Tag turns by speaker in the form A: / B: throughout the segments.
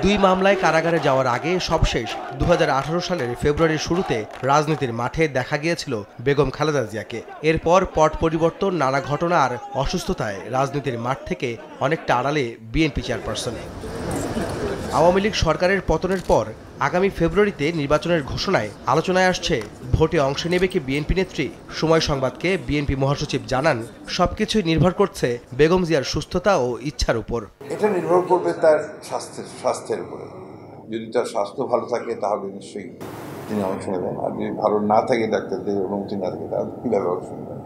A: দুই মামলায় কারাগারে যাওয়ার আগে সবশেষ 2018 সালের ফেব্রুয়ারির শুরুতে রাজনীতির মাঠে দেখা গিয়েছিল বেগম খালেদা জিয়াকে। এরপর পট পরিবর্তন, নানা ঘটনা আর অসুস্থতায় রাজনীতির মাঠ থেকে অনেকটা আড়ালে বিএনপি চেয়ারপারসন। আওয়ামী লীগ সরকারের পতনের পর আগামী ফেব্রুয়ারিতে নির্বাচনের ঘোষণায় আলোচনায় আসছে ভোটে অংশ নেবে কি বিএনপি নেত্রী। সময় সংবাদকে বিএনপি মহাসচিব জানান, সবকিছুই নির্ভর করছে বেগম জিয়ার সুস্থতা ও ইচ্ছার উপর।
B: এটা নির্ভর করবে তার স্বাস্থ্যের উপরে। যদি তার স্বাস্থ্য ভালো থাকে তাহলে নিশ্চয়ই তিনি অংশ নেবেন, আর যদি ভালো না থাকে, ডাক্তারদের অনুমতি না থাকে, তাহলে কীভাবে অংশ নেবেন।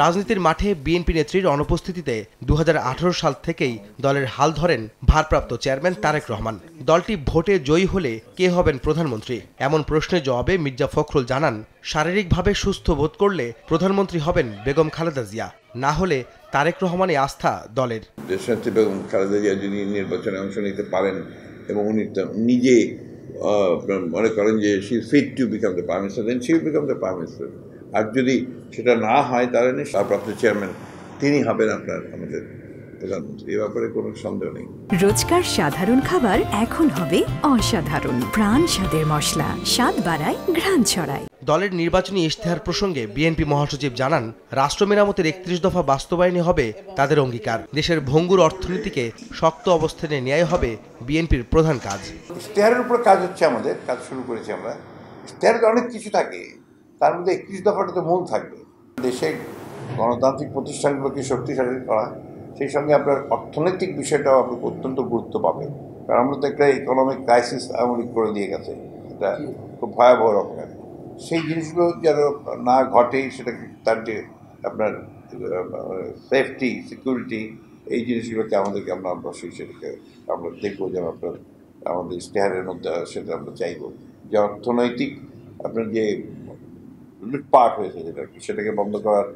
A: রাজনীতির মাঠে বিএনপি নেত্রীর অনুপস্থিতিতে 2018 সাল থেকেই দলের হাল ধরেন ভারপ্রাপ্ত চেয়ারম্যান তারেক রহমান। দলটি ভোটে জয়ী হলে কে হবেন প্রধানমন্ত্রী, এমন প্রশ্নের জবাবে মির্জা ফখরুল জানান, শারীরিকভাবে সুস্থ বোধ করলে প্রধানমন্ত্রী হবেন বেগম খালেদা জিয়া, না হলে তারেক রহমানই আস্থা দলের।
B: দেশনেত্রী বেগম খালেদা জিয়া যদি নির্বাচনে অংশ নিতে পারেন এবং উনি নিজে মনে করেন যে she fit to become the prime minister, then she will become the prime minister. আর যদি সেটা না হয় তাহলে ভারপ্রাপ্ত চেয়ারম্যান তিনি হবেন আমাদের প্রধানমন্ত্রী। এ ব্যাপারে কোনো সন্দেহ নেই।
C: রোজকার সাধারণ খাবার এখন হবে অসাধারণ। প্রাণ স্বাদের মশলা, স্বাদ বাড়ায়, ঘ্রাণ ছড়ায়।
A: দলের নির্বাচনী ইশতেহার প্রসঙ্গে বিএনপি মহাসচিব জানান, রাষ্ট্র মেরামতের 31 দফা বাস্তবায়নে হবে তাদের অঙ্গীকার। দেশের ভঙ্গুর অর্থনীতিকে শক্ত অবস্থানে নেওয়াই হবে বিএনপির প্রধান কাজ।
B: ইশতেহারের উপর কাজ হচ্ছে, আমাদের কাজ শুরু করেছি আমরা। ইশতেহারে অনেক কিছু থাকে, তার মধ্যে 31 দফাটা তো মূল থাকবে। দেশে গণতান্ত্রিক প্রতিষ্ঠানগুলোকে শক্তিশালী করা, সেই সঙ্গে আপনার অর্থনৈতিক বিষয়টাও আপনাকে অত্যন্ত গুরুত্ব পাবে। কারণ আমরা তো একটা ইকোনমিক ক্রাইসিস আওয়ামী করে দিয়ে গেছে, এটা খুব ভয়াবহ রকমের। সেই জিনিসগুলো যেন না ঘটে, সেটাকে তার যে আপনার সেফটি, সিকিউরিটি, এই জিনিসগুলোকে আমাদেরকে আমরা অবশ্যই সেটাকে আমরা দেখবো, যেন আপনার আমাদের ইশতেহারের মধ্যে সেটা আমরা চাইব যে অর্থনৈতিক আপনার যে লুটপাট হয়েছে সেটাকে বন্ধ করার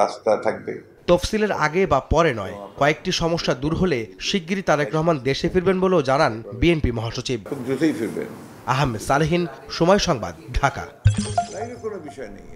B: রাস্তা থাকবে।
A: তফসিলের আগে বা পরে নয়, কয়েকটি সমস্যা দূর হলে শিগগিরই তারেক রহমান দেশে ফিরবেন বলেও জানান বিএনপি মহাসচিব।
B: খুব দ্রুতই ফিরবেন।
A: আহমেদ সালেহীন, সময় সংবাদ, ঢাকা।
B: কোনো বিষয় নেই।